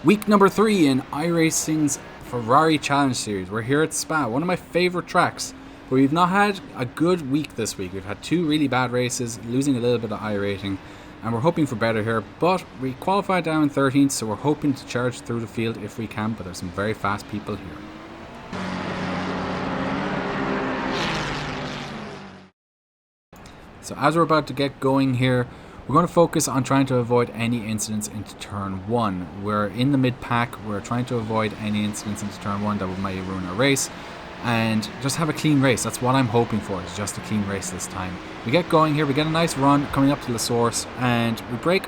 Week number 3 in iRacing's Ferrari Challenge Series. We're here at Spa, one of my favourite tracks. But we've not had a good week this week. We've had 2 really bad races, losing a little bit of iRating, and we're hoping for better here. But we qualified down in 13th, so we're hoping to charge through the field if we can, but there's some very fast people here. So as we're about to get going here, we're going to focus on trying to avoid any incidents into turn 1. We're in the mid-pack, we're trying to avoid any incidents into turn 1 that might ruin our race, and just have a clean race. That's what I'm hoping for, is just a clean race this time. We get going here, we get a nice run coming up to the source, and we brake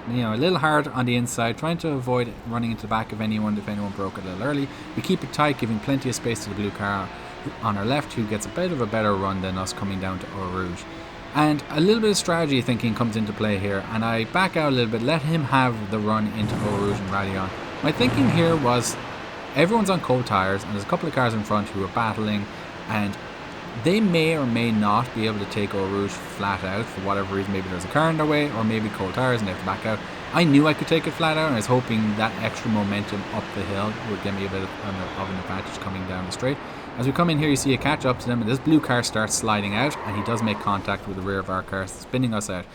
a little hard on the inside, trying to avoid running into the back of anyone if anyone broke it a little early. We keep it tight, giving plenty of space to the blue car on our left, who gets a bit of a better run than us coming down to Eau Rouge. And a little bit of strategy thinking comes into play here, and I back out a little bit, let him have the run into Eau Rouge and rally on. My thinking here was, everyone's on cold tyres, and there's a couple of cars in front who are battling, and they may or may not be able to take Eau Rouge flat out for whatever reason. Maybe there's a car in their way, or maybe cold tyres and they have to back out. I knew I could take it flat out, and I was hoping that extra momentum up the hill would give me a bit of an advantage coming down the straight. As we come in here, you see a catch up to them, and this blue car starts sliding out, and he does make contact with the rear of our car, spinning us out.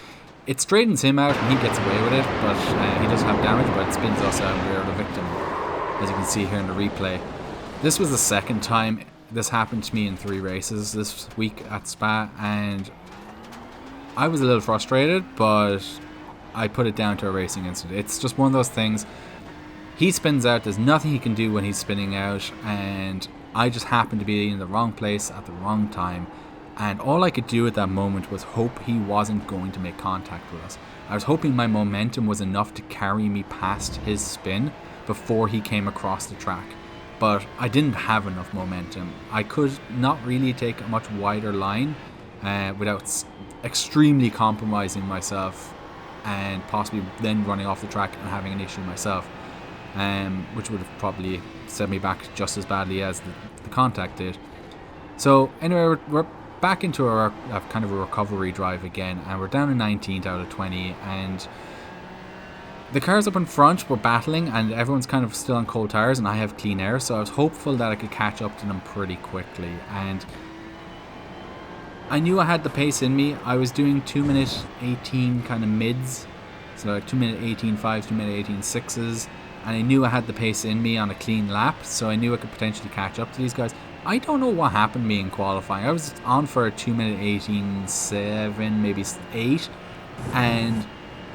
It straightens him out, and he gets away with it, but he does have damage, but it spins us out, and we are the victim, as you can see here in the replay. This was the second time this happened to me in 3 races this week at Spa, and I was a little frustrated, but I put it down to a racing incident. It's just one of those things. He spins out, there's nothing he can do when he's spinning out, and I just happened to be in the wrong place at the wrong time, and all I could do at that moment was hope he wasn't going to make contact with us. I was hoping my momentum was enough to carry me past his spin before he came across the track, but I didn't have enough momentum. I could not really take a much wider line without extremely compromising myself and possibly then running off the track and having an issue myself, which would have probably set me back just as badly as the contact did. So anyway, we're back into our kind of a recovery drive again, and we're down to 19th out of 20, and the cars up in front were battling, and everyone's kind of still on cold tyres, and I have clean air, so I was hopeful that I could catch up to them pretty quickly, and I knew I had the pace in me. I was doing 2-minute 18 kind of mids, so like 2-minute 18.5s, 2-minute 18.6s, and I knew I had the pace in me on a clean lap, so I knew I could potentially catch up to these guys. I don't know what happened to me in qualifying. I was on for a 2-minute 18.7, maybe 8, and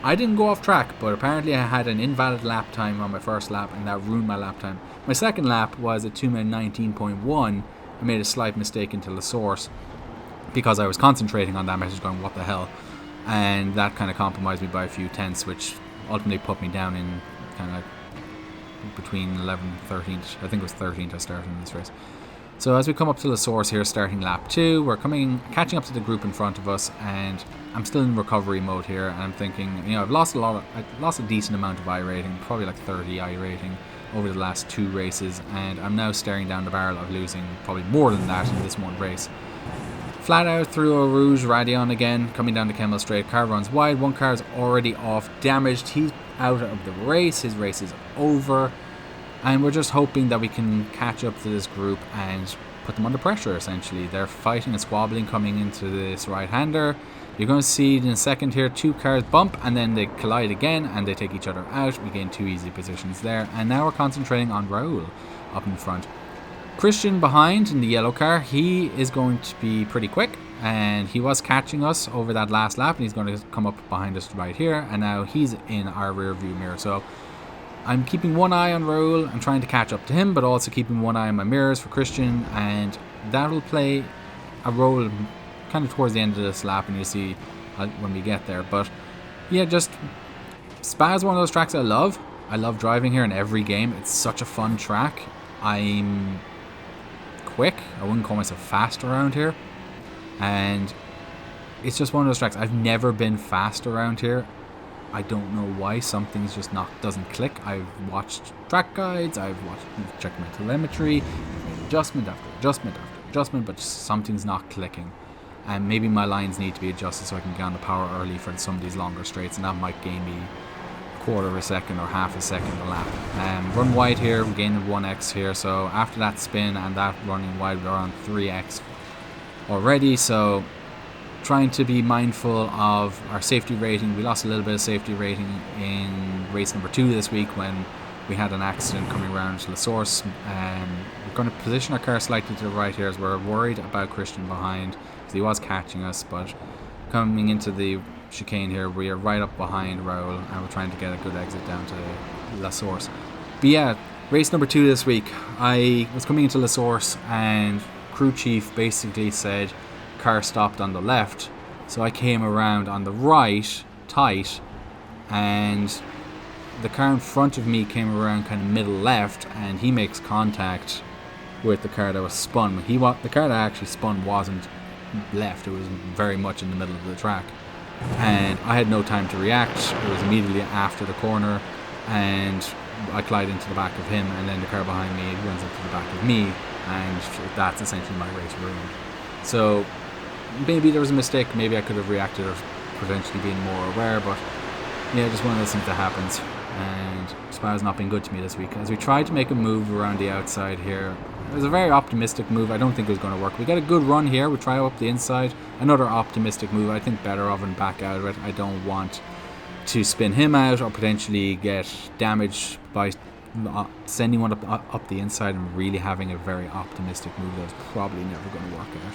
I didn't go off track, but apparently I had an invalid lap time on my first lap, and that ruined my lap time. My second lap was a 2-minute 19.1. I made a slight mistake into the source because I was concentrating on that message going, what the hell? And that kind of compromised me by a few tenths, which ultimately put me down in kind of between 11th and 13th. I think it was 13th I started in this race. So as we come up to the source here, starting lap 2, we're catching up to the group in front of us, and I'm still in recovery mode here, and I'm thinking, I've lost a decent amount of iRating, probably like 30 iRating over the last 2 races, and I'm now staring down the barrel of losing probably more than that in this one race. Flat out through Eau Rouge, Radion again, coming down the Kemmel Straight, car runs wide, one car's already off, damaged, he's out of the race, his race is over, and we're just hoping that we can catch up to this group and put them under pressure, essentially. They're fighting and squabbling coming into this right-hander. You're going to see in a second here 2 cars bump, and then they collide again, and they take each other out. We gain 2 easy positions there, and now we're concentrating on Raul up in front. Christian behind in the yellow car, he is going to be pretty quick, and he was catching us over that last lap, and he's going to come up behind us right here, and now he's in our rear view mirror. So I'm keeping one eye on Raul and trying to catch up to him, but also keeping one eye on my mirrors for Christian, and that will play a role kind of towards the end of this lap, and you'll see when we get there. But yeah, just Spa is one of those tracks I love. I love driving here in every game. It's such a fun track. I'm quick. I wouldn't call myself fast around here, and it's just one of those tracks. I've never been fast around here. I don't know why. Something's just doesn't click. I've watched track guides, I've checked my telemetry, I've made adjustment after adjustment after adjustment, but something's not clicking. And maybe my lines need to be adjusted so I can get on the power early for some of these longer straights, and that might gain me quarter of a second or half a second a lap. Run wide here, we gained 1x here, so after that spin and that running wide, we're on 3x already. So trying to be mindful of our safety rating. We lost a little bit of safety rating in race number 2 this week when we had an accident coming around to the source. We're going to position our car slightly to the right here as we're worried about Christian behind, because he was catching us, but coming into the chicane here, we are right up behind Raul and we're trying to get a good exit down to La Source. But yeah, race number 2 this week, I was coming into La Source and crew chief basically said car stopped on the left, so I came around on the right tight, and the car in front of me came around kind of middle left, and he makes contact with the car that was spun. The car that actually spun wasn't left, it was very much in the middle of the track, and I had no time to react. It was immediately after the corner and I collided into the back of him, and then the car behind me runs into the back of me, and that's essentially my race ruined. So maybe there was a mistake, maybe I could have reacted or potentially been more aware, but yeah, just one of those things that happens. And Spa's not been good to me this week. As we tried to make a move around the outside here, it was a very optimistic move. I don't think it was going to work. We got a good run here. We try up the inside. Another optimistic move. I think better of and back out of it. I don't want to spin him out or potentially get damaged by sending one up the inside and really having a very optimistic move that was probably never going to work out.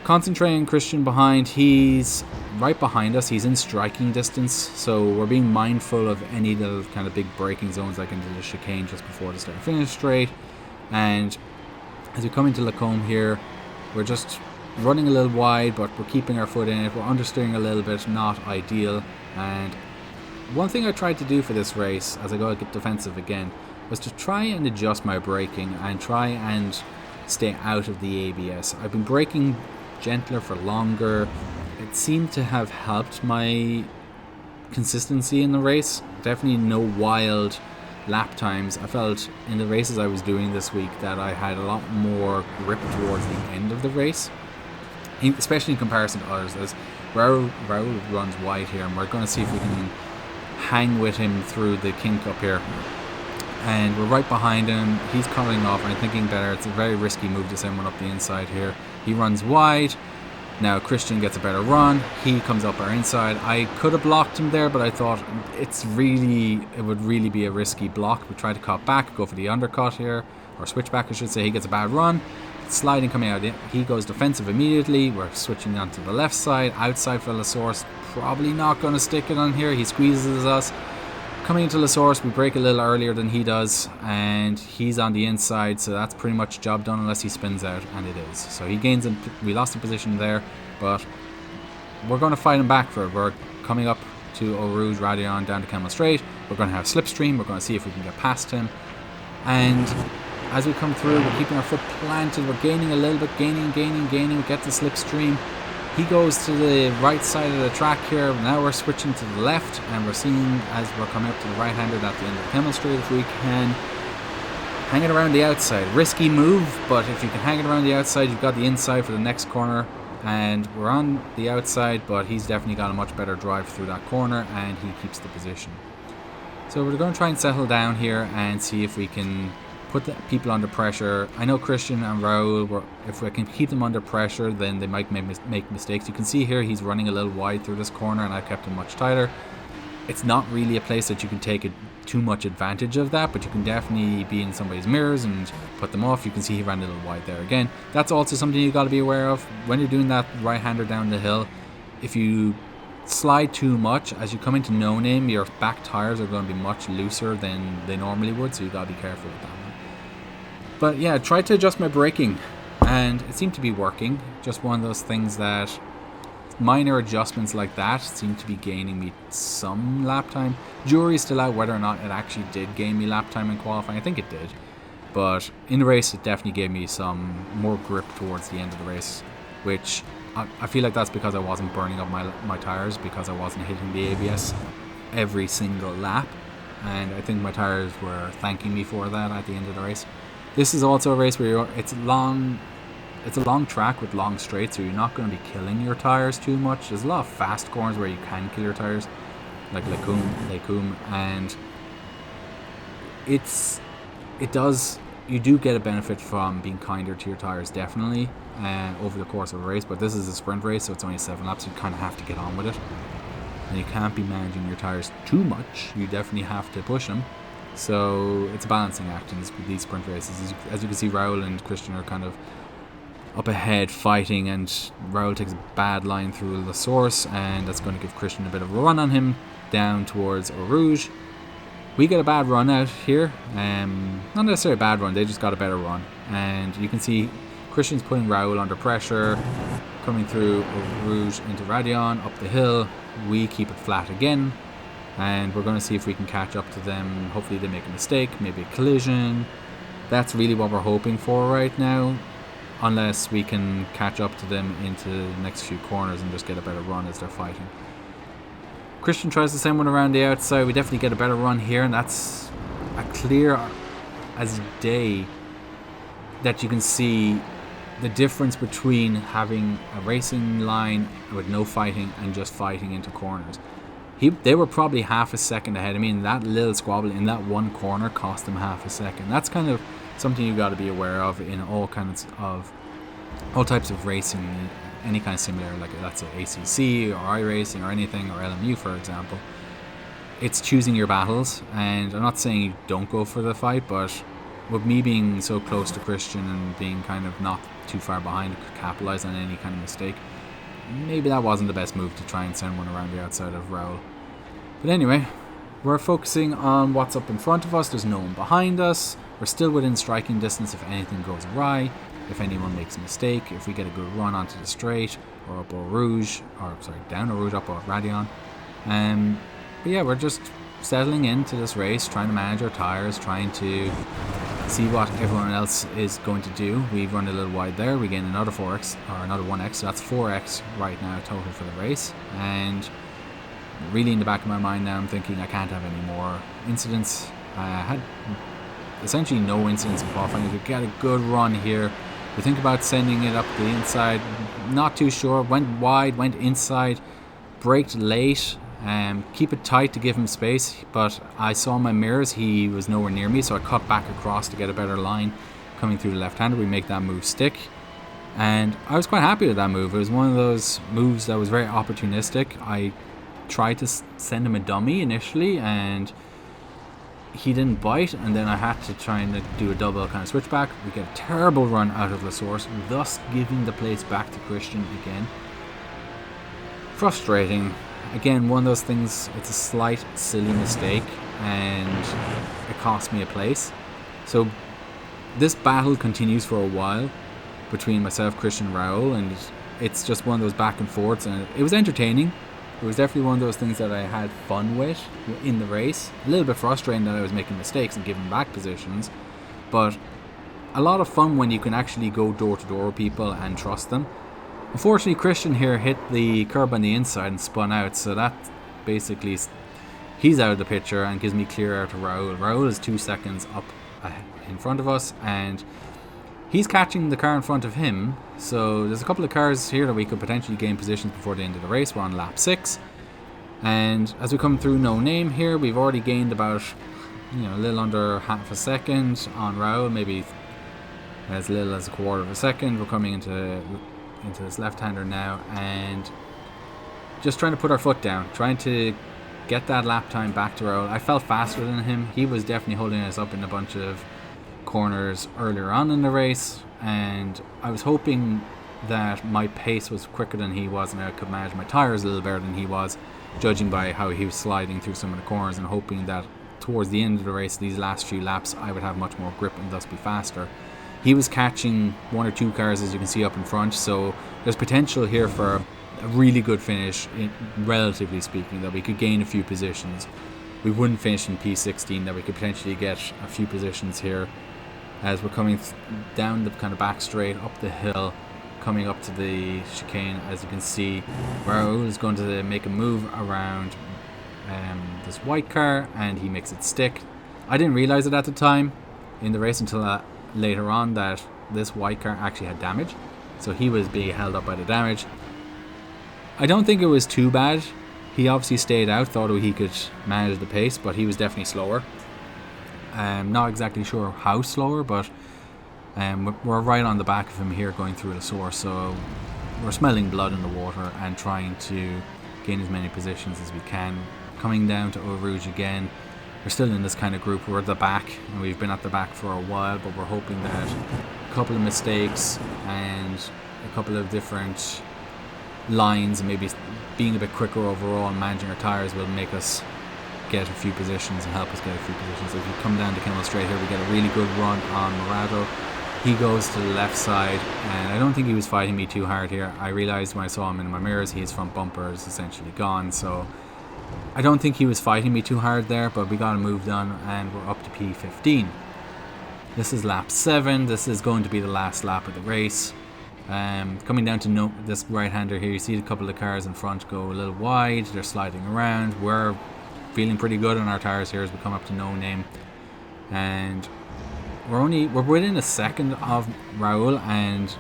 Concentrating Christian behind, he's right behind us, he's in striking distance, so we're being mindful of any little kind of big braking zones like into the chicane just before the start finish straight. And as we come into Lacombe here, we're just running a little wide, but we're keeping our foot in it, we're understeering a little bit, not ideal. And one thing I tried to do for this race, as I go get defensive again, was to try and adjust my braking and try and stay out of the ABS. I've been braking gentler for longer. It seemed to have helped my consistency in the race. Definitely no wild lap times. I felt in the races I was doing this week that I had a lot more grip towards the end of the race, especially in comparison to others. As Raul runs wide here, and we're going to see if we can hang with him through the kink up here. And we're right behind him. He's cutting off. I'm thinking better. It's a very risky move to send one up the inside here. He runs wide. Now Christian gets a better run. He comes up our inside. I could have blocked him there, but I thought it would really be a risky block. We try to cut back, go for the undercut here, or switch back I should say. He gets a bad run. Sliding coming out. He goes defensive immediately. We're switching on to the left side. Outside for La Source. Probably not going to stick it on here. He squeezes us. Coming into La Source, we break a little earlier than he does, and he's on the inside, so that's pretty much job done unless he spins out, and it is. So he gains, we lost a position there, but we're going to fight him back for it. We're coming up to Eau Rouge, Radion, down to Camel Straight. We're going to have slipstream. We're going to see if we can get past him. And as we come through, we're keeping our foot planted. We're gaining a little bit, gaining. We get the slipstream. He goes to the right side of the track here. Now we're switching to the left, and we're seeing as we're coming up to the right-hander at the end of the Camel Straight, if we can hang it around the outside. Risky move, but if you can hang it around the outside, you've got the inside for the next corner. And we're on the outside, but he's definitely got a much better drive through that corner, and he keeps the position. So we're going to try and settle down here and see if we can put the people under pressure. I know Christian and Raul, if we can keep them under pressure, then they might make mistakes. You can see here he's running a little wide through this corner, and I've kept him much tighter. It's not really a place that you can take too much advantage of that, but you can definitely be in somebody's mirrors and put them off. You can see he ran a little wide there again. That's also something you got to be aware of when you're doing that right-hander down the hill. If you slide too much, as you come into no name, your back tires are going to be much looser than they normally would, so you got to be careful with that one. But yeah, I tried to adjust my braking, and it seemed to be working. Just one of those things that minor adjustments like that seem to be gaining me some lap time. Jury's still out whether or not it actually did gain me lap time in qualifying. I think it did, but in the race it definitely gave me some more grip towards the end of the race, which I feel like that's because I wasn't burning up my tires, because I wasn't hitting the ABS every single lap, and I think my tires were thanking me for that at the end of the race. This is also a race where it's a long track with long straights, so you're not going to be killing your tires too much. There's a lot of fast corners where you can kill your tires, like Lecum, and you do get a benefit from being kinder to your tires, definitely, over the course of a race. But this is a sprint race, so it's only 7 laps. You kind of have to get on with it, and you can't be managing your tires too much. You definitely have to push them. So it's a balancing act in these sprint races. As you can see, Raul and Christian are kind of up ahead fighting, and Raul takes a bad line through the source, and that's going to give Christian a bit of a run on him down towards Eau Rouge. We get a bad run out here. Not necessarily a bad run, they just got a better run. And you can see Christian's putting Raul under pressure, coming through Eau Rouge into Radion, up the hill. We keep it flat again, and we're going to see if we can catch up to them. Hopefully they make a mistake, maybe a collision. That's really what we're hoping for right now, unless we can catch up to them into the next few corners and just get a better run as they're fighting. Christian tries to send one around the outside. We definitely get a better run here, and that's a clear as day that you can see the difference between having a racing line with no fighting and just fighting into corners. They were probably half a second ahead. I mean, that little squabble in that one corner cost them half a second. That's kind of something you got to be aware of in all types of racing, any kind of simulator, like let's say ACC or iRacing or anything, or LMU for example. It's choosing your battles, and I'm not saying you don't go for the fight, but with me being so close to Christian and being kind of not too far behind, could capitalize on any kind of mistake. Maybe that wasn't the best move to try and send one around the outside of Raul. But anyway, we're focusing on what's up in front of us. There's no one behind us. We're still within striking distance if anything goes awry, if anyone makes a mistake, if we get a good run onto the straight, or up Eau Rouge, down Eau Rouge, up at Radion. But yeah, we're just settling into this race, trying to manage our tires, trying to see what everyone else is going to do. We've run a little wide there. We gain another 4x, or another 1x, so that's 4x right now total for the race. And really in the back of my mind now, I'm thinking I can't have any more incidents. I had essentially no incidents in qualifying. We get a good run here. We think about sending it up the inside. Not too sure. Went wide, went inside, braked late. Keep it tight to give him space, but I saw my mirrors, he was nowhere near me, so I cut back across to get a better line coming through the left-hander. We make that move stick, and I was quite happy with that move. It was one of those moves that was very opportunistic. I tried to send him a dummy initially, and he didn't bite, and then I had to try and do a double kind of switchback. We get a terrible run out of the source, thus giving the place back to Christian again. Frustrating. Again, one of those things, it's a slight, silly mistake, and it cost me a place. So this battle continues for a while between myself, Christian, and Raul, and it's just one of those back and forths, and it was entertaining. It was definitely one of those things that I had fun with in the race. A little bit frustrating that I was making mistakes and giving back positions, but a lot of fun when you can actually go door to door with people and trust them. Unfortunately, Christian here hit the curb on the inside and spun out, so that basically, he's out of the picture and gives me clear out to Raul. Raul is 2 seconds up in front of us, and he's catching the car in front of him, so there's a couple of cars here that we could potentially gain positions before the end of the race. We're on lap 6, and as we come through No Name here, we've already gained about a little under half a second on Raul, maybe as little as a quarter of a second. We're coming into this left-hander now, and just trying to put our foot down, trying to get that lap time back to Raul. I felt faster than him. He was definitely holding us up in a bunch of corners earlier on in the race, and I was hoping that my pace was quicker than he was and I could manage my tires a little better than he was, judging by how he was sliding through some of the corners, and hoping that towards the end of the race, these last few laps, I would have much more grip and thus be faster. He was catching 1 or 2 cars, as you can see up in front, so there's potential here for a really good finish, relatively speaking, that we could gain a few positions. We wouldn't finish in P16, that we could potentially get a few positions here as we're coming down the kind of back straight, up the hill, coming up to the chicane. As you can see, Raul is going to make a move around this white car, and he makes it stick. I didn't realize it at the time in the race until later on that this white car actually had damage, so he was being held up by the damage. I don't think it was too bad. He obviously stayed out, thought he could manage the pace, but he was definitely slower. Not exactly sure how slower, but we're right on the back of him here going through the source, so we're smelling blood in the water and trying to gain as many positions as we can. Coming down to Eau Rouge again, we're still in this kind of group. We're at the back, and we've been at the back for a while, but we're hoping that a couple of mistakes and a couple of different lines, and maybe being a bit quicker overall and managing our tyres will make us get a few positions and help us get a few positions. So if you come down to Kemmel Straight here, we get a really good run on Morado. He goes to the left side, and I don't think he was fighting me too hard here. I realised when I saw him in my mirrors, his front bumper is essentially gone, so I don't think he was fighting me too hard there, but we got him moved on, and we're up to P15. This is lap 7. This is going to be the last lap of the race. Coming down to this right-hander here, you see a couple of cars in front go a little wide. They're sliding around. We're feeling pretty good on our tires here as we come up to No Name, and we're within a second of Raul, and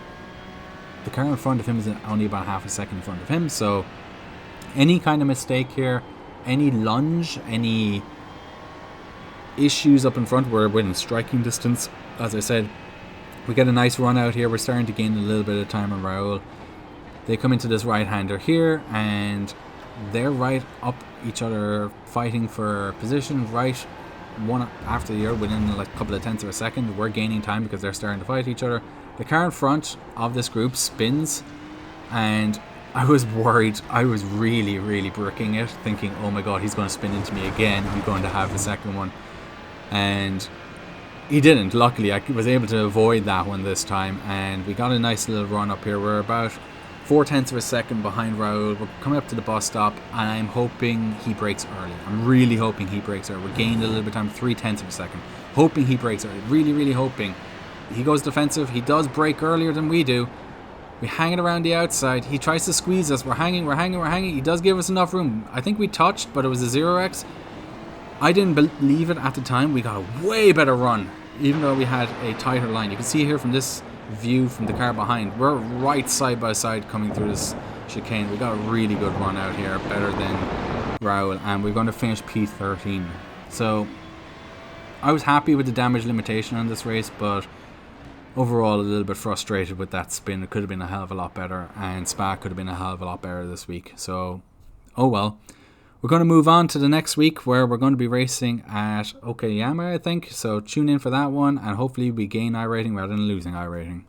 the car in front of him is only about half a second in front of him. So any kind of mistake here, any lunge, any issues up in front, we're within striking distance. As I said, we get a nice run out here. We're starting to gain a little bit of time on Raul. They come into this right-hander here, and they're right up each other, fighting for position, right one after the other within like a couple of tenths of a second. We're gaining time because they're starting to fight each other. The car in front of this group spins, and I was worried. I was really, really bricking it, thinking, oh my god, he's going to spin into me again. I'm going to have the second one. And he didn't. Luckily, I was able to avoid that one this time, and we got a nice little run up here. We're about 4/10 of a second behind Raul. We're coming up to the bus stop, and I'm hoping he brakes early. I'm really hoping he brakes early. We gained a little bit of time, 3/10 of a second. Hoping he brakes early. Really, really hoping. He goes defensive. He does brake earlier than we do. We hang it around the outside. He tries to squeeze us. We're hanging. He does give us enough room. I think we touched, but it was a 0x. I didn't believe it at the time. We got a way better run, even though we had a tighter line. You can see here from this view from the car behind, we're right side by side coming through this chicane. We got a really good run out here, better than Raul, and we're going to finish P13. So I was happy with the damage limitation on this race, but overall a little bit frustrated with that spin. It could have been a hell of a lot better, and Spa could have been a hell of a lot better this week. So oh well. We're going to move on to the next week, where we're going to be racing at Okayama, I think. So tune in for that one, and hopefully we gain iRating rather than losing iRating.